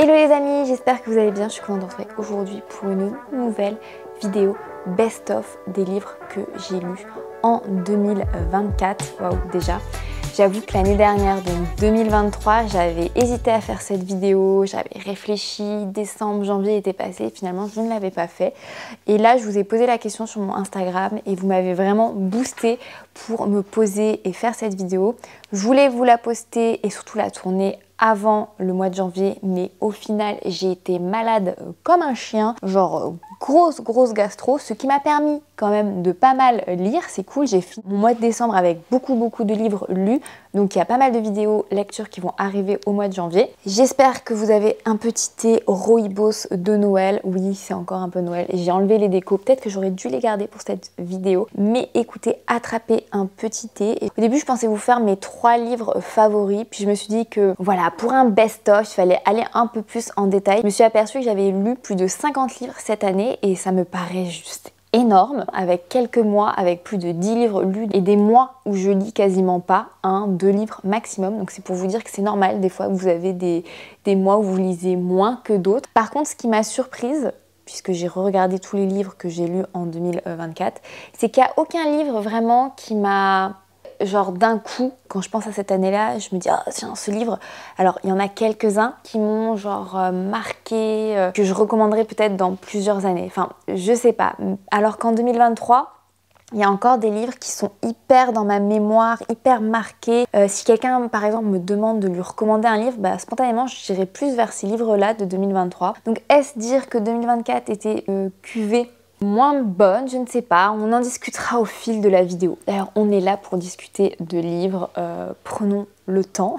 Hello les amis, j'espère que vous allez bien. Je suis contente de vous retrouver aujourd'hui pour une nouvelle vidéo best-of des livres que j'ai lus en 2024. Waouh, déjà. J'avoue que l'année dernière, donc 2023, j'avais hésité à faire cette vidéo, j'avais réfléchi, décembre, janvier était passé, finalement je ne l'avais pas fait. Et là, je vous ai posé la question sur mon Instagram et vous m'avez vraiment boosté pour me poser et faire cette vidéo. Je voulais vous la poster et surtout la tourner avant le mois de janvier, mais au final j'ai été malade comme un chien, genre grosse gastro, ce qui m'a permis quand même de pas mal lire, c'est cool. J'ai fini mon mois de décembre avec beaucoup de livres lus, donc il y a pas mal de vidéos lectures qui vont arriver au mois de janvier. J'espère que vous avez un petit thé rooibos de Noël. Oui, c'est encore un peu Noël, j'ai enlevé les décos, peut-être que j'aurais dû les garder pour cette vidéo, mais écoutez, attrapez un petit thé. Et au début je pensais vous faire mes 3 livres favoris, puis je me suis dit que voilà, pour un best-of, il fallait aller un peu plus en détail. Je me suis aperçue que j'avais lu plus de 50 livres cette année et ça me paraît juste énorme, avec quelques mois, avec plus de 10 livres lus et des mois où je lis quasiment pas, 1-2 livres maximum. Donc c'est pour vous dire que c'est normal des fois que vous avez des mois où vous lisez moins que d'autres. Par contre, ce qui m'a surprise, puisque j'ai regardé tous les livres que j'ai lus en 2024, c'est qu'il n'y a aucun livre vraiment qui m'a... genre d'un coup, quand je pense à cette année-là, je me dis ah tiens, ce livre, alors il y en a quelques-uns qui m'ont genre marqué, que je recommanderais peut-être dans plusieurs années, enfin je sais pas. Alors qu'en 2023, il y a encore des livres qui sont hyper dans ma mémoire, hyper marqués. Si quelqu'un par exemple me demande de lui recommander un livre, bah, spontanément j'irai plus vers ces livres-là de 2023. Donc est-ce dire que 2024 était cuvée moins bonne, je ne sais pas, on en discutera au fil de la vidéo. D'ailleurs, on est là pour discuter de livres, prenons le temps.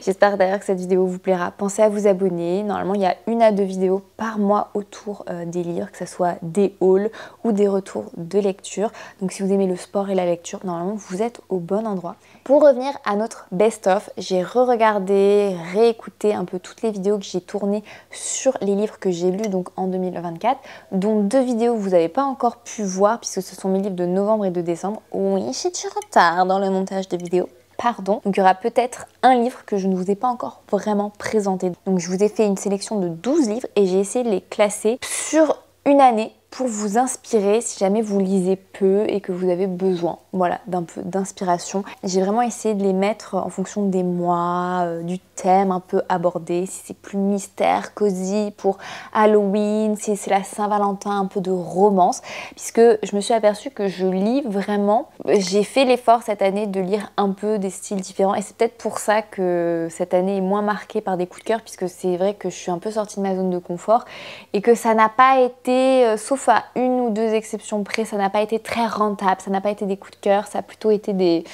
J'espère d'ailleurs que cette vidéo vous plaira. Pensez à vous abonner. Normalement, il y a 1 à 2 vidéos par mois autour des livres, que ce soit des hauls ou des retours de lecture. Donc si vous aimez le sport et la lecture, normalement, vous êtes au bon endroit. Pour revenir à notre best-of, j'ai re-regardé, réécouté un peu toutes les vidéos que j'ai tournées sur les livres que j'ai lus donc en 2024, dont 2 vidéos que vous n'avez pas encore pu voir puisque ce sont mes livres de novembre et de décembre. Oui, j'ai du retard dans le montage des vidéos. Pardon. Donc il y aura peut-être un livre que je ne vous ai pas encore vraiment présenté. Donc je vous ai fait une sélection de 12 livres et j'ai essayé de les classer sur une année pour vous inspirer si jamais vous lisez peu et que vous avez besoin, voilà, d'un peu d'inspiration. J'ai vraiment essayé de les mettre en fonction des mois, du thème un peu abordé, si c'est plus mystère, cosy pour Halloween, si c'est la Saint-Valentin, un peu de romance, puisque je me suis aperçue que je lis vraiment, j'ai fait l'effort cette année de lire un peu des styles différents et c'est peut-être pour ça que cette année est moins marquée par des coups de cœur, puisque c'est vrai que je suis un peu sortie de ma zone de confort et que ça n'a pas été, sauf à 1 ou 2 exceptions près, ça n'a pas été très rentable, ça n'a pas été des coups de cœur, ça a plutôt été des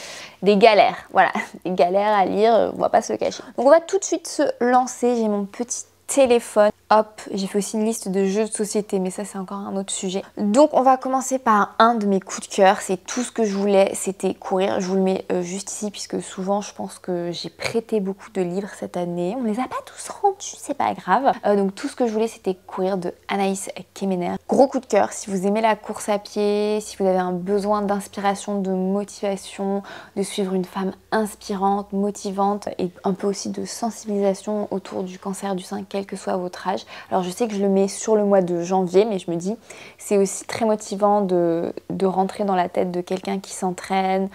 galères, voilà, des galères à lire, on va pas se le cacher. Donc on va tout de suite se lancer, j'ai mon petit téléphone. Hop, j'ai fait aussi une liste de jeux de société, mais ça c'est encore un autre sujet. Donc on va commencer par un de mes coups de cœur, c'est tout ce que je voulais, c'était courir. Je vous le mets juste ici puisque souvent je pense que j'ai prêté beaucoup de livres cette année. On les a pas tous rendus, c'est pas grave. Donc tout ce que je voulais c'était courir de Anaïs Kemener. Gros coup de cœur, si vous aimez la course à pied, si vous avez un besoin d'inspiration, de motivation, de suivre une femme inspirante, motivante et un peu aussi de sensibilisation autour du cancer du sein, quel que soit votre âge. Alors je sais que je le mets sur le mois de janvier, mais je me dis c'est aussi très motivant de rentrer dans la tête de quelqu'un qui s'entraîne,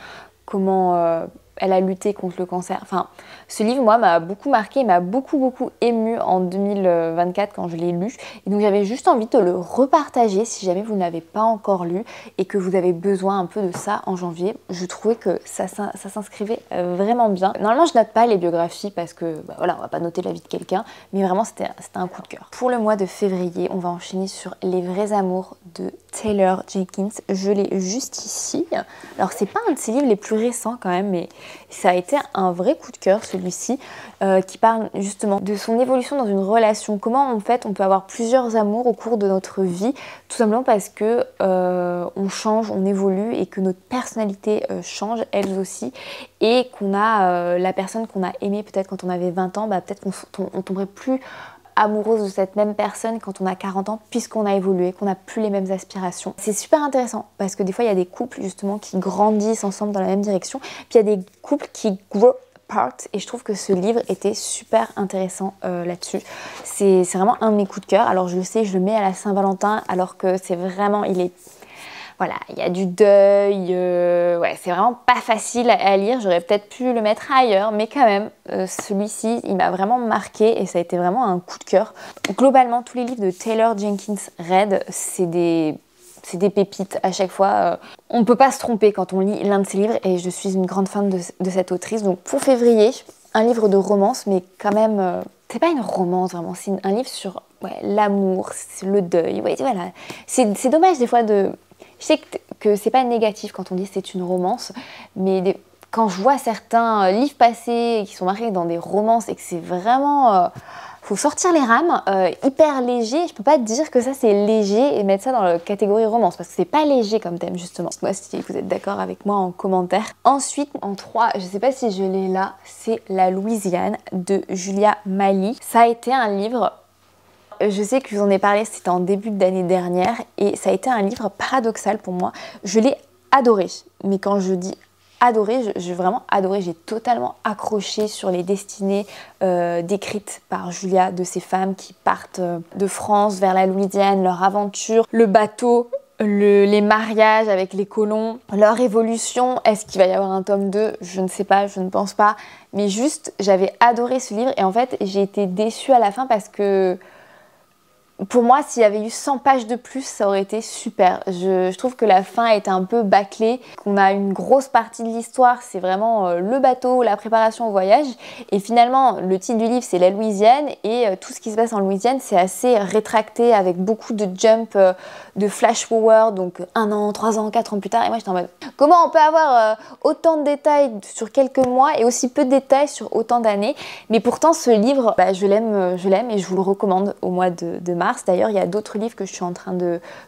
comment elle a lutté contre le cancer. Enfin, ce livre, moi, m'a beaucoup marqué, m'a beaucoup ému en 2024 quand je l'ai lu. Et donc j'avais juste envie de le repartager si jamais vous ne l'avez pas encore lu et que vous avez besoin un peu de ça en janvier. Je trouvais que ça s'inscrivait vraiment bien. Normalement, je note pas les biographies parce que, bah, voilà, on va pas noter la vie de quelqu'un, mais vraiment, c'était un coup de cœur. Pour le mois de février, on va enchaîner sur Les vrais amours de Taylor Jenkins. Je l'ai juste ici. Alors, c'est pas un de ses livres les plus récents quand même, mais ça a été un vrai coup de cœur celui-ci, qui parle justement de son évolution dans une relation. Comment en fait on peut avoir plusieurs amours au cours de notre vie, tout simplement parce que on change, on évolue et que notre personnalité change elle aussi et qu'on a la personne qu'on a aimée peut-être quand on avait 20 ans, bah, peut-être qu'on tomberait plus amoureuse de cette même personne quand on a 40 ans puisqu'on a évolué, qu'on n'a plus les mêmes aspirations. C'est super intéressant parce que des fois il y a des couples justement qui grandissent ensemble dans la même direction, puis il y a des couples qui grow Apart et je trouve que ce livre était super intéressant là-dessus. C'est vraiment un de mes coups de cœur. Alors je le sais, je le mets à la Saint-Valentin alors que c'est vraiment, voilà, il y a du deuil, ouais, c'est vraiment pas facile à lire. J'aurais peut-être pu le mettre ailleurs, mais quand même, celui-ci, il m'a vraiment marqué et ça a été vraiment un coup de cœur. Globalement, tous les livres de Taylor Jenkins Reid, c'est des pépites à chaque fois. On ne peut pas se tromper quand on lit l'un de ses livres et je suis une grande fan de cette autrice. Donc pour février, un livre de romance, mais quand même, c'est pas une romance vraiment, c'est un livre sur l'amour, le deuil. Ouais, voilà. C'est dommage des fois de... Je sais que c'est pas négatif quand on dit c'est une romance, mais quand je vois certains livres passer qui sont marqués dans des romances et que c'est vraiment... faut sortir les rames, hyper léger, je peux pas dire que ça c'est léger et mettre ça dans la catégorie romance parce que c'est pas léger comme thème justement. Moi si vous êtes d'accord avec moi en commentaire. Ensuite en 3, je sais pas si je l'ai là, c'est La Louisiane de Julia Mali. Ça a été un livre... Je sais que je vous en ai parlé, c'était en début d'année dernière et ça a été un livre paradoxal pour moi. Je l'ai adoré, mais quand je dis adoré, j'ai vraiment adoré, j'ai totalement accroché sur les destinées décrites par Julia de ces femmes qui partent de France vers la Louisiane, leur aventure, le bateau, les mariages avec les colons, leur évolution. Est-ce qu'il va y avoir un tome 2? Je ne sais pas, je ne pense pas, mais juste j'avais adoré ce livre et en fait j'ai été déçue à la fin parce que pour moi, s'il y avait eu 100 pages de plus, ça aurait été super. Je trouve que la fin est un peu bâclée, qu'on a une grosse partie de l'histoire, c'est vraiment le bateau, la préparation au voyage. Et finalement, le titre du livre, c'est La Louisiane. Et tout ce qui se passe en Louisiane, c'est assez rétracté avec beaucoup de jump, de flash forward. Donc 1 an, 3 ans, 4 ans plus tard. Et moi, j'étais en mode, comment on peut avoir autant de détails sur quelques mois et aussi peu de détails sur autant d'années? Mais pourtant, ce livre, je l'aime et je vous le recommande au mois de mars. D'ailleurs, il y a d'autres livres que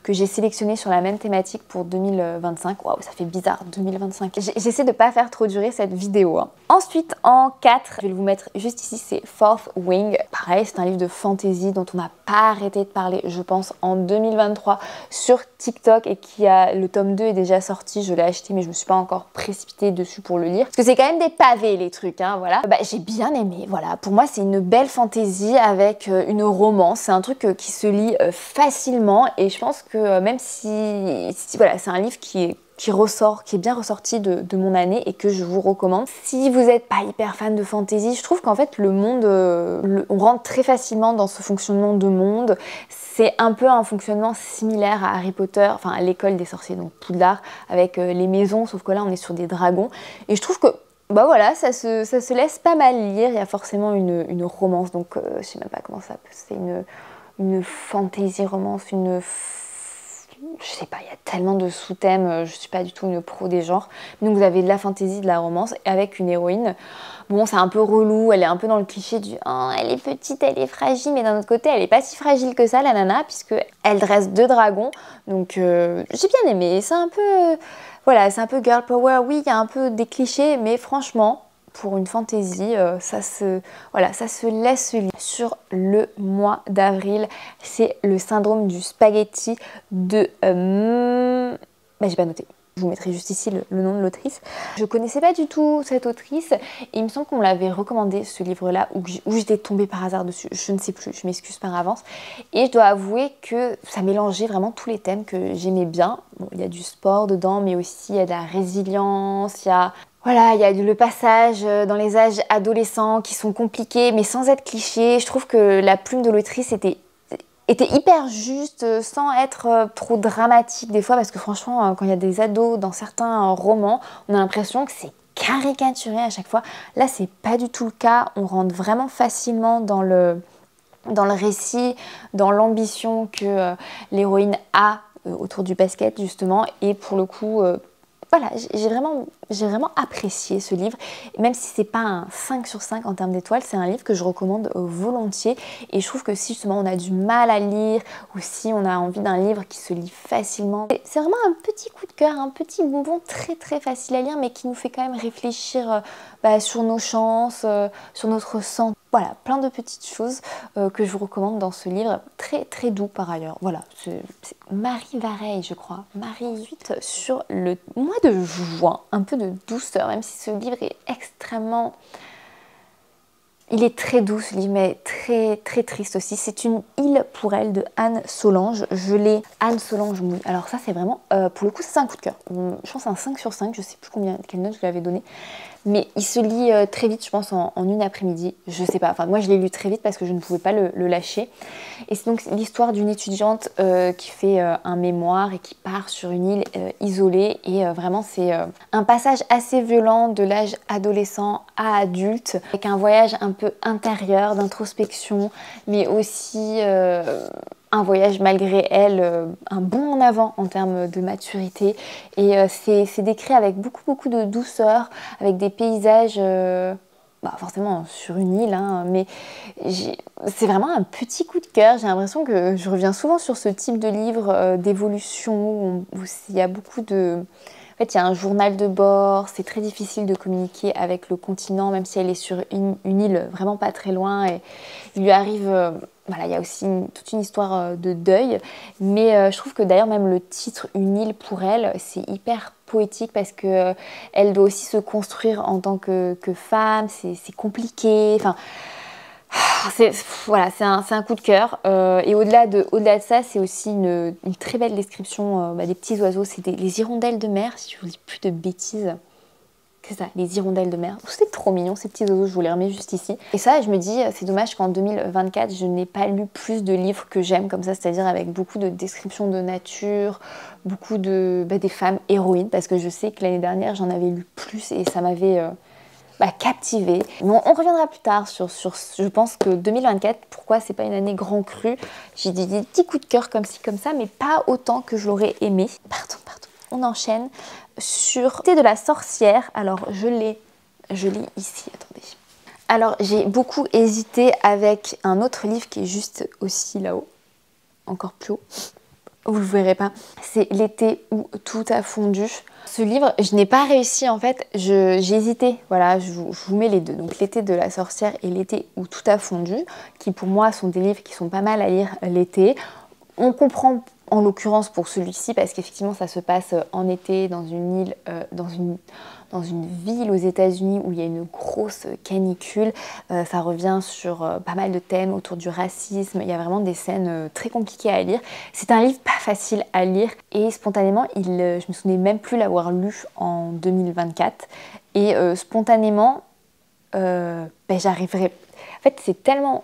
que j'ai sélectionnés sur la même thématique pour 2025. Waouh, ça fait bizarre, 2025. J'essaie de pas faire trop durer cette vidéo. Hein. Ensuite, en 4, je vais vous mettre juste ici, c'est Fourth Wing. Pareil, c'est un livre de fantasy dont on n'a pas arrêté de parler, je pense, en 2023 sur TikTok et le tome 2 est déjà sorti. Je l'ai acheté, mais je me suis pas encore précipitée dessus pour le lire. Parce que c'est quand même des pavés, les trucs, hein, voilà. J'ai bien aimé, voilà. Pour moi, c'est une belle fantasy avec une romance. C'est un truc qui se lit facilement et je pense que même si voilà, c'est un livre qui est bien ressorti de mon année et que je vous recommande. Si vous n'êtes pas hyper fan de fantasy, je trouve qu'en fait le monde, on rentre très facilement dans ce fonctionnement de monde. C'est un peu un fonctionnement similaire à Harry Potter, enfin à l'école des sorciers, donc Poudlard, avec les maisons, sauf que là on est sur des dragons. Et je trouve que voilà, ça se laisse pas mal lire. Il y a forcément une romance, donc je sais même pas comment ça peut. C'est une fantasy romance, je sais pas, il y a tellement de sous-thèmes, je suis pas du tout une pro des genres. Donc vous avez de la fantasy, de la romance, avec une héroïne. Bon, c'est un peu relou, elle est un peu dans le cliché du « oh, elle est petite, elle est fragile », mais d'un autre côté, elle est pas si fragile que ça, la nana, puisque elle dresse 2 dragons. Donc j'ai bien aimé, c'est un peu... voilà, c'est un peu girl power, oui, il y a un peu des clichés, mais franchement... pour une fantaisie, ça se laisse lire. Sur le mois d'avril, c'est Le syndrome du spaghetti de... j'ai pas noté. Je vous mettrai juste ici le nom de l'autrice. Je connaissais pas du tout cette autrice et il me semble qu'on me l'avait recommandé ce livre-là ou j'étais tombée par hasard dessus. Je ne sais plus, je m'excuse par avance. Et je dois avouer que ça mélangeait vraiment tous les thèmes que j'aimais bien. Bon, il y a du sport dedans, mais aussi il y a de la résilience, il y a... Voilà, il y a le passage dans les âges adolescents qui sont compliqués, mais sans être cliché. Je trouve que la plume de l'autrice était hyper juste, sans être trop dramatique des fois, parce que franchement, quand il y a des ados dans certains romans, on a l'impression que c'est caricaturé à chaque fois. Là, c'est pas du tout le cas. On rentre vraiment facilement dans le récit, dans l'ambition que l'héroïne a autour du basket, justement, et pour le coup... voilà, j'ai vraiment apprécié ce livre, même si c'est pas un 5 sur 5 en termes d'étoiles, c'est un livre que je recommande volontiers et je trouve que si justement on a du mal à lire ou si on a envie d'un livre qui se lit facilement, c'est vraiment un petit coup de cœur, un petit bonbon très très facile à lire mais qui nous fait quand même réfléchir sur nos chances, sur notre santé. Voilà, plein de petites choses que je vous recommande dans ce livre, très très doux par ailleurs. Voilà, c'est Marie Vareille, je crois. Marie. Ensuite, sur le mois de juin, un peu de douceur, même si ce livre est extrêmement Il est très doux ce livre, mais très très triste aussi. C'est Une île pour elle de Anne Solange. Je l'ai... Anne Solange, oui. Alors ça c'est vraiment, pour le coup c'est un coup de cœur. Je pense que c'est un 5 sur 5, je sais plus quelle note je lui avais donné. Mais il se lit très vite, je pense en une après-midi. Je sais pas, enfin moi je l'ai lu très vite parce que je ne pouvais pas le lâcher. Et c'est donc l'histoire d'une étudiante qui fait un mémoire et qui part sur une île isolée. Et vraiment c'est un passage assez violent de l'âge adolescent à adulte, avec un voyage un peu intérieur, d'introspection, mais aussi un voyage malgré elle, un bond en avant en termes de maturité. Et c'est décrit avec beaucoup de douceur, avec des paysages, forcément sur une île, hein, mais c'est vraiment un petit coup de cœur. J'ai l'impression que je reviens souvent sur ce type de livre d'évolution, où il y a beaucoup de... En fait, il y a un journal de bord, c'est très difficile de communiquer avec le continent, même si elle est sur une île vraiment pas très loin. Et il lui arrive, voilà, il y a aussi toute une histoire de deuil. Mais je trouve que d'ailleurs même le titre Une île pour elle, c'est hyper poétique parce que elle doit aussi se construire en tant que femme. C'est compliqué. Enfin, voilà, c'est un coup de cœur. Et au-delà de ça, c'est aussi une très belle description des petits oiseaux. C'est les hirondelles de mer, si je vous dis plus de bêtises. C'est ça, les hirondelles de mer. C'est trop mignon, ces petits oiseaux, je vous les remets juste ici. Et ça, je me dis, c'est dommage qu'en 2024, je n'ai pas lu plus de livres que j'aime comme ça, c'est-à-dire avec beaucoup de descriptions de nature, beaucoup des femmes héroïnes, parce que je sais que l'année dernière, j'en avais lu plus et ça m'avait... captivée. Mais on reviendra plus tard sur je pense que 2024, pourquoi c'est pas une année grand cru. J'ai des petits coups de cœur comme ci, comme ça, mais pas autant que je l'aurais aimé. Pardon. On enchaîne sur L'été de la sorcière. Alors, je lis ici, attendez. Alors, j'ai beaucoup hésité avec un autre livre qui est juste aussi là-haut, encore plus haut. Vous le verrez pas. C'est L'été où tout a fondu. Ce livre, je n'ai pas réussi en fait, j'ai hésité, voilà, je vous mets les deux. Donc L'été de la sorcière et L'été où tout a fondu, qui pour moi sont des livres qui sont pas mal à lire l'été. On comprend en l'occurrence pour celui-ci parce qu'effectivement ça se passe en été dans une île, dans une ville aux États-Unis où il y a une grosse canicule. Ça revient sur pas mal de thèmes autour du racisme. Il y a vraiment des scènes très compliquées à lire. C'est un livre pas facile à lire et spontanément, je me souvenais même plus l'avoir lu en 2024. Et spontanément, j'arriverais... En fait, c'est tellement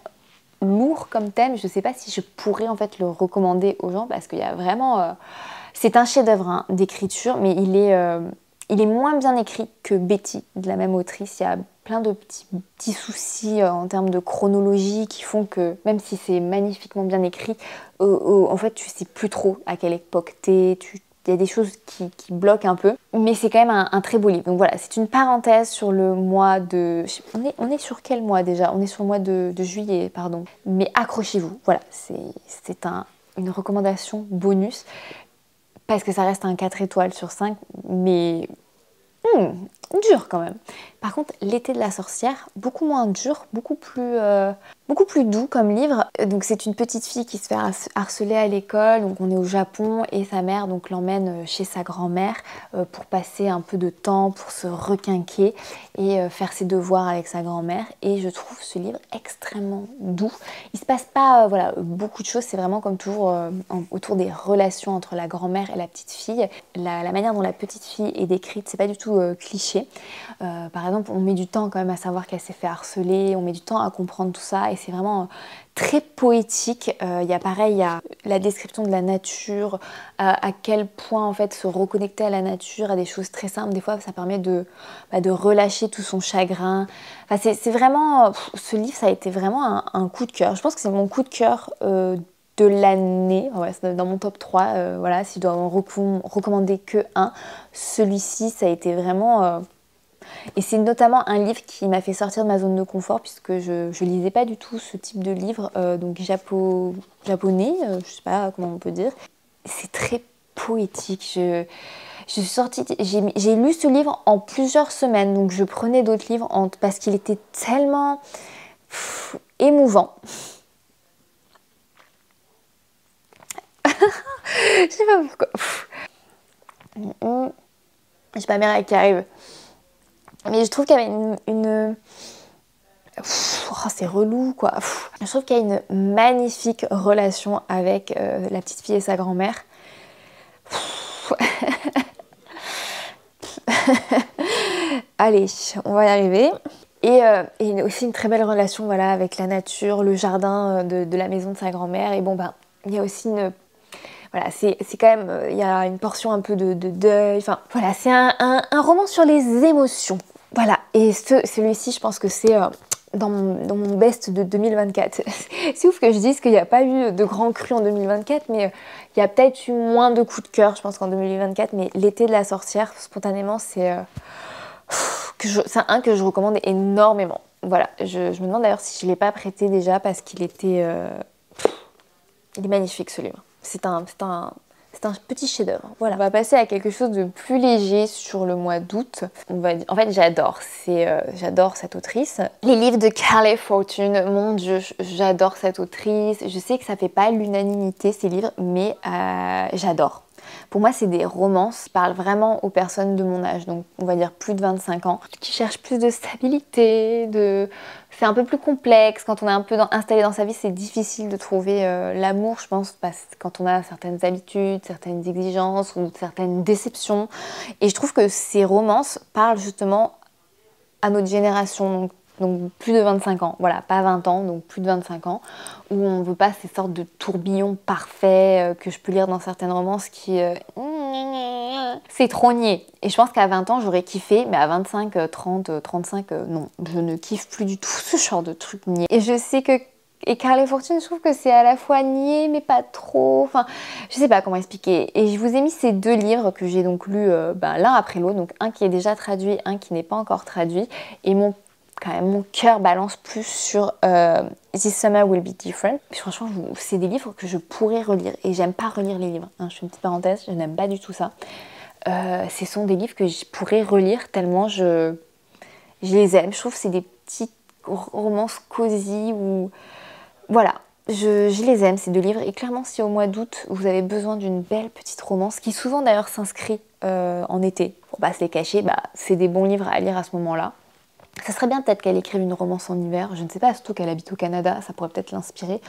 lourd comme thème, je ne sais pas si je pourrais en fait le recommander aux gens parce qu'il y a vraiment... c'est un chef-d'œuvre hein, d'écriture, mais il est moins bien écrit que Betty, de la même autrice. Il y a plein de petits soucis en termes de chronologie qui font que, même si c'est magnifiquement bien écrit, en fait, tu sais plus trop à quelle époque t'es. Il y a des choses qui bloquent un peu. Mais c'est quand même un très beau livre. Donc voilà, c'est une parenthèse sur le mois de... On est sur quel mois déjà? On est sur le mois de juillet, pardon. Mais accrochez-vous. Voilà, c'est une recommandation bonus. Parce que ça reste un 4 étoiles sur 5. Mais... dur quand même. Par contre, L'été de la sorcière, beaucoup moins dur, beaucoup plus doux comme livre. Donc c'est une petite fille qui se fait harceler à l'école, donc on est au Japon et sa mère donc l'emmène chez sa grand-mère pour passer un peu de temps, pour se requinquer et faire ses devoirs avec sa grand-mère. Et je trouve ce livre extrêmement doux. Il se passe pas beaucoup de choses, c'est vraiment comme toujours autour des relations entre la grand-mère et la petite fille. La manière dont la petite fille est décrite, c'est pas du tout cliché. Par exemple, on met du temps quand même à savoir qu'elle s'est fait harceler, on met du temps à comprendre tout ça et c'est vraiment très poétique. Il y a la description de la nature, à quel point en fait se reconnecter à la nature, à des choses très simples. Des fois, ça permet de relâcher tout son chagrin. Enfin, c'est vraiment... ce livre, ça a été vraiment un coup de cœur. Je pense que c'est mon coup de cœur de l'année, c'est dans mon top 3, voilà, si je dois en recommander que un, celui-ci, ça a été vraiment... Et c'est notamment un livre qui m'a fait sortir de ma zone de confort puisque je lisais pas du tout ce type de livre, donc japonais, je sais pas comment on peut dire. C'est très poétique. J'ai lu ce livre en plusieurs semaines, donc je prenais d'autres livres parce qu'il était tellement émouvant. Je sais pas pourquoi. J'ai pas ma mère qui arrive. Mais je trouve qu'il y avait c'est relou quoi. Je trouve qu'il y a une magnifique relation avec la petite fille et sa grand-mère. Allez, on va y arriver. Et aussi une très belle relation voilà, avec la nature, le jardin de la maison de sa grand-mère. Et bon, ben, il y a aussi une... Voilà, c'est quand même... Il y a une portion un peu de deuil. Enfin, voilà, c'est un roman sur les émotions. Voilà, et celui-ci, je pense que c'est... Dans mon best de 2024. C'est ouf que je dise qu'il n'y a pas eu de grands crus en 2024, mais il y a peut-être eu moins de coups de cœur, je pense, qu'en 2024. Mais l'été de la sorcière, spontanément, c'est un que je recommande énormément. Voilà, je me demande d'ailleurs si je ne l'ai pas prêté déjà parce qu'il était... il est magnifique ce livre. C'est un petit chef-d'œuvre. Voilà. On va passer à quelque chose de plus léger sur le mois d'août. En fait, j'adore. J'adore cette autrice. Les livres de Carly Fortune, mon Dieu, j'adore cette autrice. Je sais que ça fait pas l'unanimité ces livres, mais j'adore. Pour moi, c'est des romances qui parlent vraiment aux personnes de mon âge, donc on va dire plus de 25 ans, qui cherchent plus de stabilité, c'est un peu plus complexe. Quand on est un peu installé dans sa vie, c'est difficile de trouver l'amour, je pense, parce que quand on a certaines habitudes, certaines exigences ou certaines déceptions. Et je trouve que ces romances parlent justement à notre génération, donc plus de 25 ans, voilà, pas 20 ans, donc plus de 25 ans, où on ne veut pas ces sortes de tourbillons parfaits que je peux lire dans certaines romances qui... c'est trop niais. Et je pense qu'à 20 ans, j'aurais kiffé, mais à 25, 30, 35, non, je ne kiffe plus du tout ce genre de truc niais. Et je sais que... Et Carly Fortune, je trouve que c'est à la fois niais, mais pas trop. Enfin, je sais pas comment expliquer. Et je vous ai mis ces deux livres que j'ai donc lus l'un après l'autre. Donc un qui est déjà traduit, un qui n'est pas encore traduit. Et quand même, mon cœur balance plus sur This Summer Will Be Different. Puis franchement, c'est des livres que je pourrais relire. Et j'aime pas relire les livres. Hein, je fais une petite parenthèse, je n'aime pas du tout ça. Ce sont des livres que je pourrais relire tellement je les aime. Je trouve que c'est des petites romances cosy ou... Voilà, je les aime ces deux livres. Et clairement, si au mois d'août, vous avez besoin d'une belle petite romance, qui souvent d'ailleurs s'inscrit en été, pour pas se les cacher, c'est des bons livres à lire à ce moment-là. Ça serait bien peut-être qu'elle écrive une romance en hiver, je ne sais pas, surtout qu'elle habite au Canada, ça pourrait peut-être l'inspirer.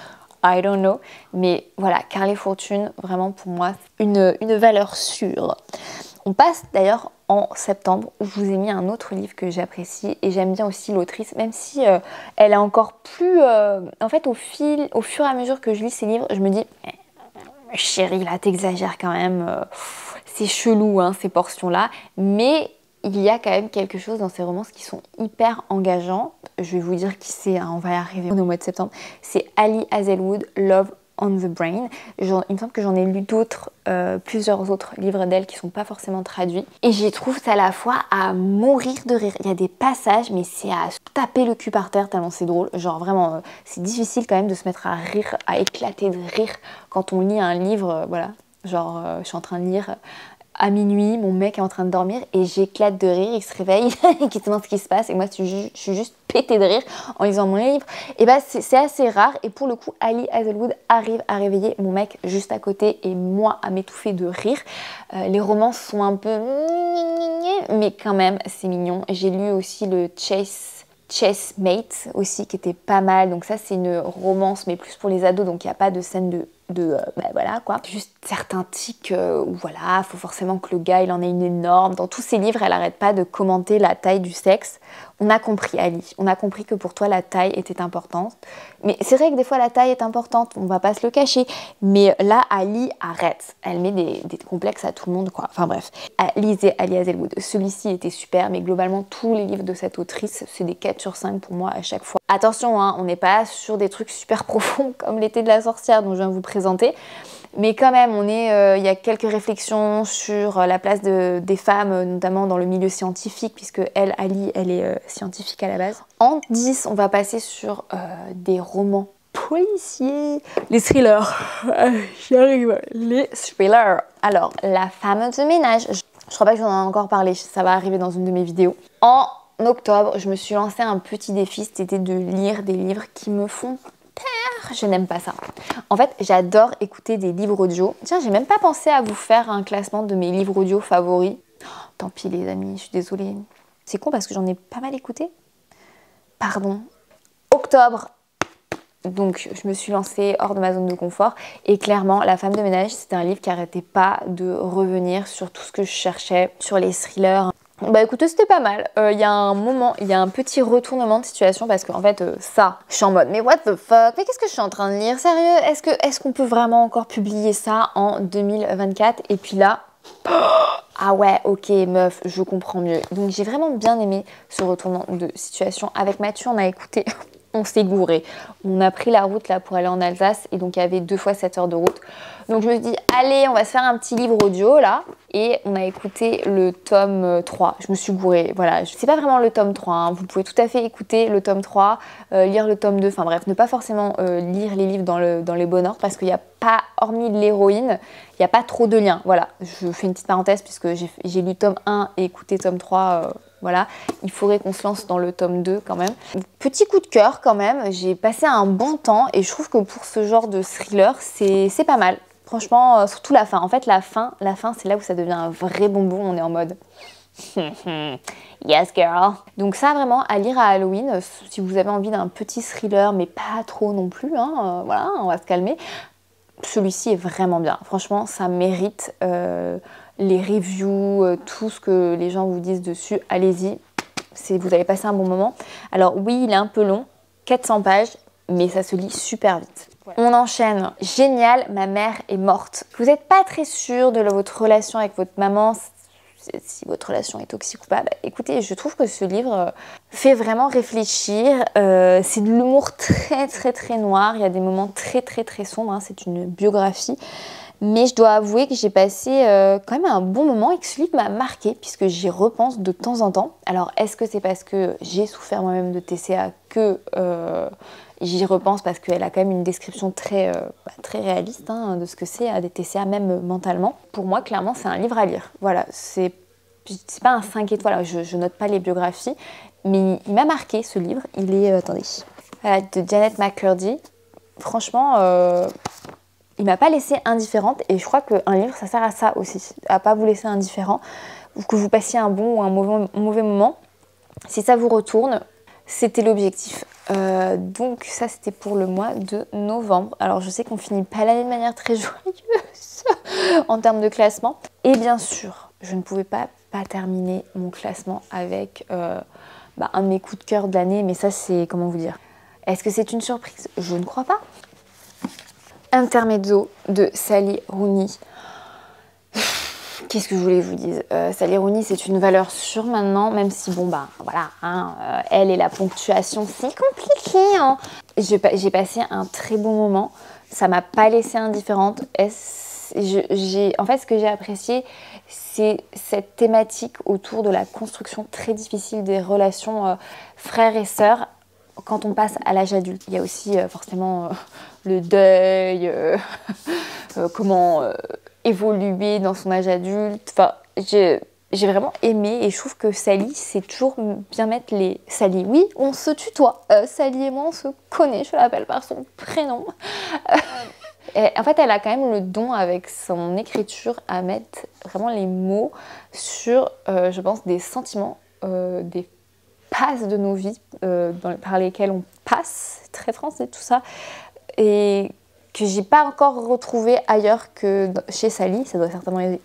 I don't know. Mais voilà, Carly Fortune, vraiment pour moi, une valeur sûre. On passe d'ailleurs en septembre où je vous ai mis un autre livre que j'apprécie et j'aime bien aussi l'autrice, même si elle est encore plus... en fait, au fur et à mesure que je lis ces livres, je me dis chérie, là t'exagères quand même, c'est chelou hein, ces portions-là, mais il y a quand même quelque chose dans ces romances qui sont hyper engageants. Je vais vous dire qui c'est, hein, on va y arriver au mois de septembre. C'est Ali Hazelwood, Love on the Brain. Il me semble que j'en ai lu d'autres, plusieurs autres livres d'elle qui sont pas forcément traduits. Et j'y trouve à la fois à mourir de rire. Il y a des passages, mais c'est à se taper le cul par terre tellement c'est drôle. Genre vraiment, c'est difficile quand même de se mettre à rire, à éclater de rire quand on lit un livre, voilà. Genre, je suis en train de lire à minuit, mon mec est en train de dormir et j'éclate de rire, il se réveille, il se demande ce qui se passe et moi je suis juste pétée de rire en lisant mon livre. Et c'est assez rare et pour le coup Ali Hazelwood arrive à réveiller mon mec juste à côté et moi à m'étouffer de rire. Les romances sont un peu... mais quand même c'est mignon. J'ai lu aussi le Chessmate aussi qui était pas mal, donc ça c'est une romance mais plus pour les ados, donc il n'y a pas de scène voilà quoi, juste certains tics où voilà, faut forcément que le gars il en ait une énorme. Dans tous ses livres elle arrête pas de commenter la taille du sexe. On a compris Ali, on a compris que pour toi la taille était importante, mais c'est vrai que des fois la taille est importante, on va pas se le cacher, mais là Ali arrête, elle met des complexes à tout le monde quoi, enfin bref. Lisez Ali Hazelwood, celui-ci était super, mais globalement tous les livres de cette autrice c'est des 4 sur 5 pour moi à chaque fois. Attention hein, on n'est pas sur des trucs super profonds comme l'été de la sorcière dont je viens de vous présenter, mais quand même il y a quelques réflexions sur la place des femmes, notamment dans le milieu scientifique, puisque Ali elle est scientifique à la base. En 10, on va passer sur des romans policiers, les thrillers. J'y arrive, les thrillers. Alors, La femme de ménage, je crois pas que j'en ai encore parlé, ça va arriver dans une de mes vidéos. En octobre, je me suis lancé un petit défi, c'était de lire des livres qui me font peur. Je n'aime pas ça. En fait, j'adore écouter des livres audio. Tiens, j'ai même pas pensé à vous faire un classement de mes livres audio favoris. Tant pis les amis, je suis désolée. C'est con parce que j'en ai pas mal écouté. Pardon. octobre, donc je me suis lancée hors de ma zone de confort et clairement La femme de ménage, c'était un livre qui arrêtait pas de revenir sur tout ce que je cherchais, sur les thrillers. Bah écoutez, c'était pas mal. Il y a un moment, il y a un petit retournement de situation parce qu'en fait, ça, je suis en mode mais what the fuck, mais qu'est-ce que je suis en train de lire? Sérieux, est-ce qu'on peut vraiment encore publier ça en 2024? Et puis là, ah ouais, ok meuf, je comprends mieux. Donc j'ai vraiment bien aimé ce retournement de situation. Avec Mathieu, on a écouté, on s'est gouré. On a pris la route là pour aller en Alsace et donc il y avait 2 fois 7 heures de route. Donc je me suis dit, allez, on va se faire un petit livre audio là. Et on a écouté le tome 3. Je me suis gourée, voilà. C'est pas vraiment le tome 3, hein. Vous pouvez tout à fait écouter le tome 3, lire le tome 2. Enfin bref, ne pas forcément lire les livres dans les bon ordre parce qu'il n'y a pas, hormis l'héroïne, il n'y a pas trop de liens. Voilà, je fais une petite parenthèse puisque j'ai lu tome 1 et écouté tome 3. Voilà, il faudrait qu'on se lance dans le tome 2 quand même. Petit coup de cœur quand même, j'ai passé un bon temps et je trouve que pour ce genre de thriller, c'est pas mal. Franchement, surtout la fin. En fait, la fin c'est là où ça devient un vrai bonbon. On est en mode yes girl. Donc ça vraiment à lire à Halloween, si vous avez envie d'un petit thriller, mais pas trop non plus, hein, voilà, on va se calmer. Celui-ci est vraiment bien. Franchement, ça mérite les reviews, tout ce que les gens vous disent dessus. Allez-y, vous allez passer un bon moment. Alors oui, il est un peu long, 400 pages, mais ça se lit super vite. On enchaîne. Génial, ma mère est morte. Vous n'êtes pas très sûr de votre relation avec votre maman, si votre relation est toxique ou pas. Bah, écoutez, je trouve que ce livre fait vraiment réfléchir. C'est de l'humour très noir. Il y a des moments très sombres. Hein. C'est une biographie. Mais je dois avouer que j'ai passé quand même un bon moment et que ce livre m'a marqué puisque j'y repense de temps en temps. Alors, est-ce que c'est parce que j'ai souffert moi-même de TCA que j'y repense parce qu'elle a quand même une description très réaliste hein, de ce que c'est des TCA, même mentalement. Pour moi, clairement, c'est un livre à lire. Voilà, c'est pas un 5 étoiles, je note pas les biographies, mais il m'a marqué ce livre. Il est, attendez, voilà, de Janet McCurdy. Franchement, il m'a pas laissé indifférente et je crois qu'un livre, ça sert à ça aussi, à pas vous laisser indifférent, ou que vous passiez un bon ou un mauvais moment. Si ça vous retourne, c'était l'objectif. Donc ça c'était pour le mois de novembre. Alors je sais qu'on finit pas l'année de manière très joyeuse en termes de classement. Et bien sûr, je ne pouvais pas terminer mon classement avec un de mes coups de cœur de l'année. Mais ça c'est, comment vous dire, est-ce que c'est une surprise? Je ne crois pas. Intermezzo de Sally Rooney. Qu'est-ce que je voulais vous dire, Sally Rooney, c'est une valeur sûre maintenant, même si, bon, bah, voilà, hein, elle et la ponctuation, c'est compliqué, hein. J'ai passé un très bon moment, ça m'a pas laissée indifférente. En fait, ce que j'ai apprécié, c'est cette thématique autour de la construction très difficile des relations frères et sœurs quand on passe à l'âge adulte. Il y a aussi forcément le deuil, comment évoluer dans son âge adulte. Enfin, j'ai vraiment aimé et je trouve que Sally, c'est toujours bien mettre les... Sally, oui, on se tutoie. Sally et moi, on se connaît, je l'appelle par son prénom. Et en fait, elle a quand même le don avec son écriture à mettre vraiment les mots sur, je pense, des sentiments, des passes de nos vies par lesquelles on passe, c'est très français tout ça, et que j'ai pas encore retrouvé ailleurs que chez Sally. Ça doit certainement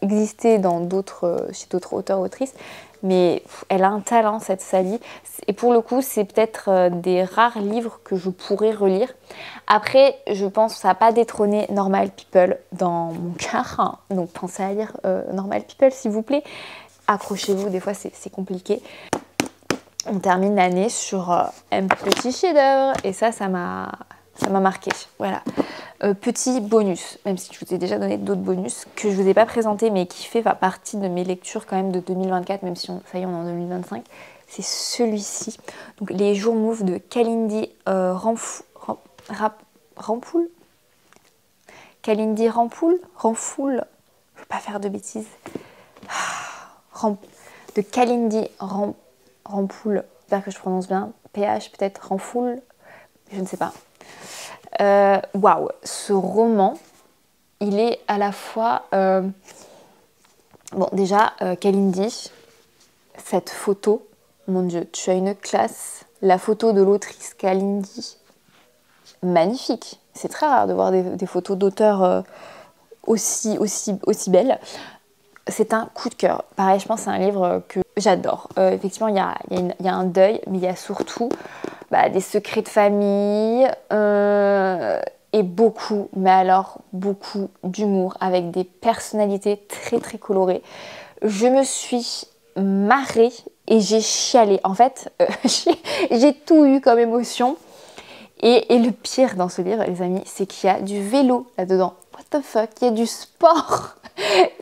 exister chez d'autres auteurs, autrices, mais elle a un talent cette Sally, et pour le coup c'est peut-être des rares livres que je pourrais relire. Après je pense que ça n'a pas détrôné Normal People dans mon cœur, hein. Donc pensez à lire Normal People s'il vous plaît, accrochez-vous, des fois c'est compliqué. On termine l'année sur un petit chef-d'œuvre et ça m'a marqué. Voilà. Petit bonus, même si je vous ai déjà donné d'autres bonus que je ne vous ai pas présenté mais qui fait partie de mes lectures quand même de 2024, même si ça y est on est en 2025, c'est celui-ci. Donc Les Jours Mauves de Kalindi Rampoul. Kalindi Rampoul, je ne veux pas faire de bêtises. De Kalindi Rampoul, j'espère que je prononce bien. PH peut-être Rampoul, je ne sais pas. Waouh, ce roman, il est à la fois... Bon, déjà, Kalindi, cette photo, mon Dieu, tu as une classe. La photo de l'autrice Kalindi, magnifique. C'est très rare de voir des photos d'auteurs aussi belles. C'est un coup de cœur. Pareil, je pense que c'est un livre que j'adore. Effectivement, il y a un deuil, mais il y a surtout des secrets de famille et beaucoup, mais alors beaucoup d'humour avec des personnalités très très colorées. Je me suis marrée et j'ai chialé. En fait, j'ai tout eu comme émotion. Et le pire dans ce livre, les amis, c'est qu'il y a du vélo là-dedans. What the fuck, il y a du sport.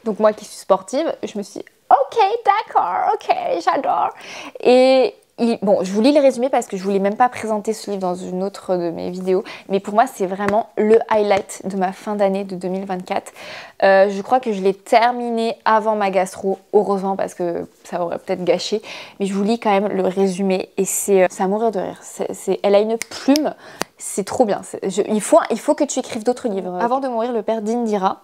Donc moi qui suis sportive, je me suis dit, ok, d'accord, ok, j'adore. Et bon, je vous lis le résumé parce que je voulais même pas présenter ce livre dans une autre de mes vidéos, mais pour moi c'est vraiment le highlight de ma fin d'année de 2024. Je crois que je l'ai terminé avant ma gastro, heureusement parce que ça aurait peut-être gâché, mais je vous lis quand même le résumé et c'est à mourir de rire. Elle a une plume, c'est trop bien. Il faut que tu écrives d'autres livres. Avant de mourir, le père d'Indira,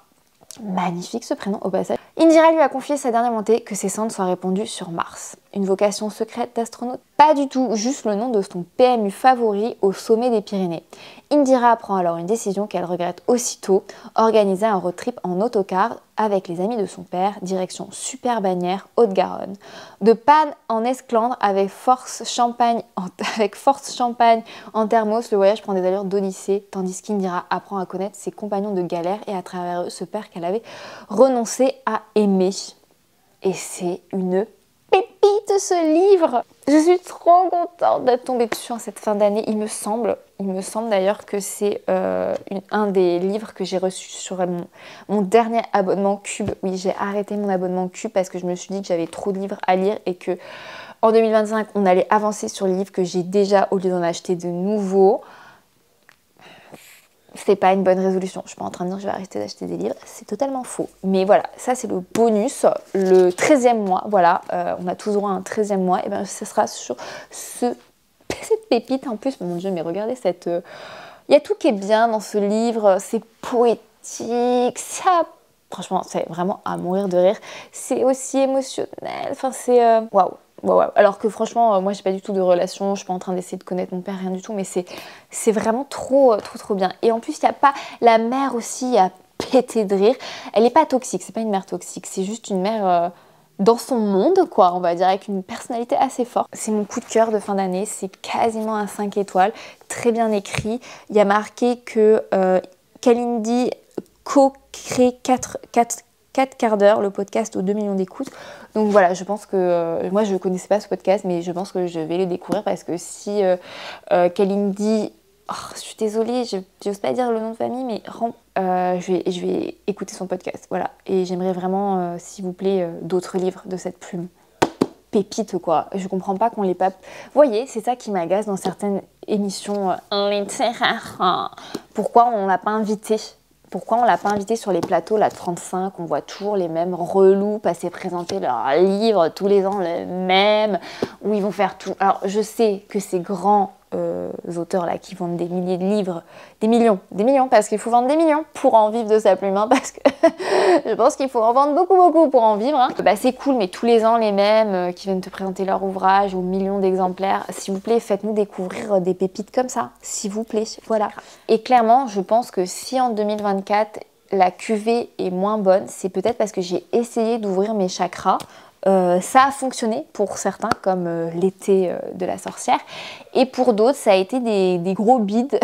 magnifique ce prénom au passage. Indira lui a confié sa dernière montée que ses cendres soient répandues sur Mars. Une vocation secrète d'astronaute? Pas du tout, juste le nom de son PMU favori au sommet des Pyrénées. Indira prend alors une décision qu'elle regrette aussitôt, organiser un road trip en autocar avec les amis de son père, direction Super-Bagnères, Haute-Garonne. De panne en esclandre avec force champagne en thermos, le voyage prend des allures d'Odyssée, tandis qu'Indira apprend à connaître ses compagnons de galère et à travers eux ce père qu'elle avait renoncé à aimer. Et c'est une pépite ce livre. Je suis trop contente d'être tombée dessus en cette fin d'année. Il me semble d'ailleurs que c'est un des livres que j'ai reçu sur mon dernier abonnement Cube. Oui, j'ai arrêté mon abonnement Cube parce que je me suis dit que j'avais trop de livres à lire et que en 2025 on allait avancer sur les livres que j'ai déjà au lieu d'en acheter de nouveaux. C'est pas une bonne résolution. Je suis pas en train de dire que je vais arrêter d'acheter des livres. C'est totalement faux. Mais voilà, ça c'est le bonus. Le 13e mois, voilà, on a tous droit à un 13e mois. Et bien ce sera sur cette pépite. En plus, mon Dieu, mais regardez cette... Il y a tout qui est bien dans ce livre. C'est poétique. Ça... Franchement, c'est vraiment à mourir de rire. C'est aussi émotionnel. Enfin, c'est... Waouh. Wow. Alors que franchement, moi j'ai pas du tout de relation, je suis pas en train d'essayer de connaître mon père, rien du tout, mais c'est vraiment trop bien. Et en plus, il n'y a pas la mère aussi à péter de rire. Elle est pas toxique, c'est pas une mère toxique, c'est juste une mère dans son monde, quoi, on va dire, avec une personnalité assez forte. C'est mon coup de cœur de fin d'année, c'est quasiment un 5 étoiles, très bien écrit. Il y a marqué que Kalindi co-crée 4 quarts d'heure, le podcast aux 2 millions d'écoutes. Donc voilà, je pense que... moi, je ne connaissais pas ce podcast, mais je pense que je vais le découvrir parce que si Kalindi... Oh, je suis désolée, je n'ose pas dire le nom de famille, mais je vais écouter son podcast. Voilà. Et j'aimerais vraiment, s'il vous plaît, d'autres livres de cette plume. Pépite, quoi. Je comprends pas qu'on l'ait pas... Vous voyez, c'est ça qui m'agace dans certaines émissions littéraires. Pourquoi on l'a pas invité ? Pourquoi on l'a pas invité sur les plateaux, la 35, on voit toujours les mêmes relous passer présenter leurs livres tous les ans, les mêmes, où ils vont faire tout. Alors, je sais que ces grands auteurs-là qui vendent des milliers de livres, des millions, parce qu'il faut vendre des millions pour en vivre de sa plume, hein, parce que je pense qu'il faut en vendre beaucoup pour en vivre. Hein. C'est cool, mais tous les ans, les mêmes qui viennent te présenter leur ouvrage aux millions d'exemplaires, s'il vous plaît, faites-nous découvrir des pépites comme ça, s'il vous plaît, voilà. Et clairement, je pense que si en 2024, la cuvée est moins bonne, c'est peut-être parce que j'ai essayé d'ouvrir mes chakras. Ça a fonctionné pour certains, comme l'été de la sorcière, et pour d'autres, ça a été des gros bides.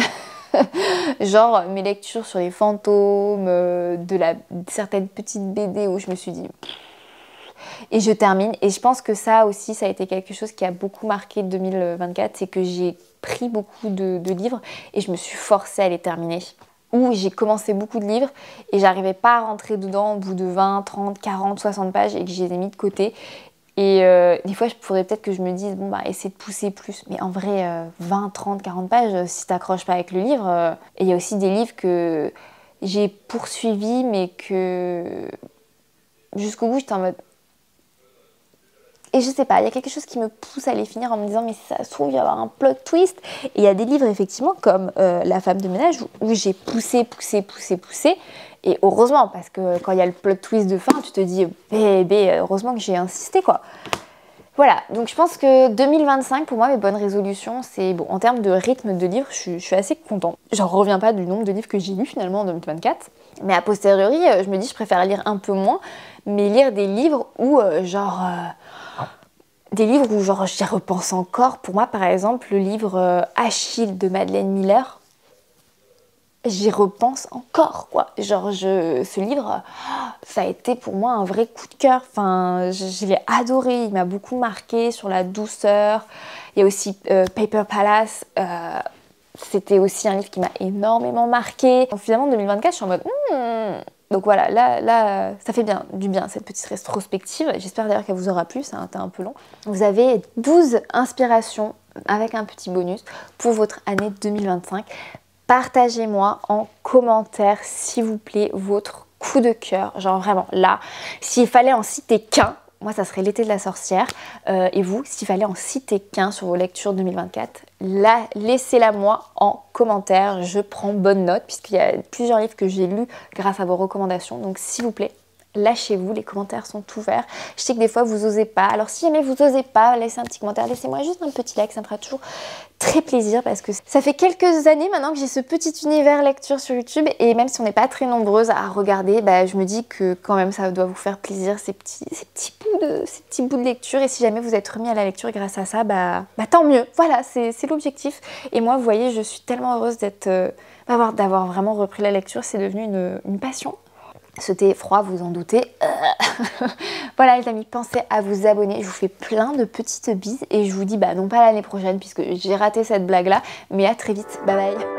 Genre mes lectures sur les fantômes, certaines petites BD où je me suis dit... Et je termine, et je pense que ça aussi, ça a été quelque chose qui a beaucoup marqué 2024, c'est que j'ai pris beaucoup de livres et je me suis forcée à les terminer. Où j'ai commencé beaucoup de livres et j'arrivais pas à rentrer dedans au bout de 20, 30, 40, 60 pages et que je les ai mis de côté. Et des fois, il faudrait peut-être que je me dise, bon, essaie de pousser plus. Mais en vrai, 20, 30, 40 pages, si t'accroches pas avec le livre... Et il y a aussi des livres que j'ai poursuivis, mais que jusqu'au bout, j'étais en mode... Et je sais pas, il y a quelque chose qui me pousse à les finir en me disant mais si ça se trouve, il va y avoir un plot twist. Et il y a des livres effectivement comme La femme de ménage où j'ai poussé. Et heureusement, parce que quand il y a le plot twist de fin, tu te dis bébé, heureusement que j'ai insisté quoi. Voilà, donc je pense que 2025, pour moi, mes bonnes résolutions, c'est bon, en termes de rythme de livres, je suis assez contente. J'en reviens pas du nombre de livres que j'ai lus finalement en 2024. Mais a posteriori, je me dis, je préfère lire un peu moins, mais lire des livres où, des livres où, j'y repense encore. Pour moi, par exemple, le livre Achille de Madeleine Miller, j'y repense encore, quoi. Ce livre, ça a été pour moi un vrai coup de cœur. Enfin, je l'ai adoré, il m'a beaucoup marqué sur la douceur. Il y a aussi Paper Palace. C'était aussi un livre qui m'a énormément marqué. Donc, finalement, en 2024, je suis en mode... Donc voilà, là, ça fait du bien, cette petite rétrospective. J'espère d'ailleurs qu'elle vous aura plu, ça a été un peu long. Vous avez 12 inspirations avec un petit bonus pour votre année 2025. Partagez-moi en commentaire, s'il vous plaît, votre coup de cœur. Genre vraiment, là, s'il fallait en citer qu'un, moi, ça serait L'été de la sorcière. Et vous, s'il fallait en citer qu'un sur vos lectures 2024, là, laissez-la moi en commentaire. Je prends bonne note, puisqu'il y a plusieurs livres que j'ai lus grâce à vos recommandations. Donc, s'il vous plaît, lâchez-vous, les commentaires sont ouverts. Je sais que des fois, vous osez pas. Alors, si jamais vous osez pas, laissez un petit commentaire, laissez-moi juste un petit like, ça me fera toujours très plaisir parce que ça fait quelques années maintenant que j'ai ce petit univers lecture sur YouTube et même si on n'est pas très nombreuses à regarder, je me dis que quand même ça doit vous faire plaisir ces petits bouts de lecture et si jamais vous êtes remis à la lecture grâce à ça, tant mieux. Voilà, c'est l'objectif. Et moi, vous voyez, je suis tellement heureuse d'avoir vraiment repris la lecture, c'est devenu une passion. Ce thé est froid, vous en doutez. Voilà les amis, pensez à vous abonner. Je vous fais plein de petites bises et je vous dis non pas l'année prochaine puisque j'ai raté cette blague là, mais à très vite. Bye bye.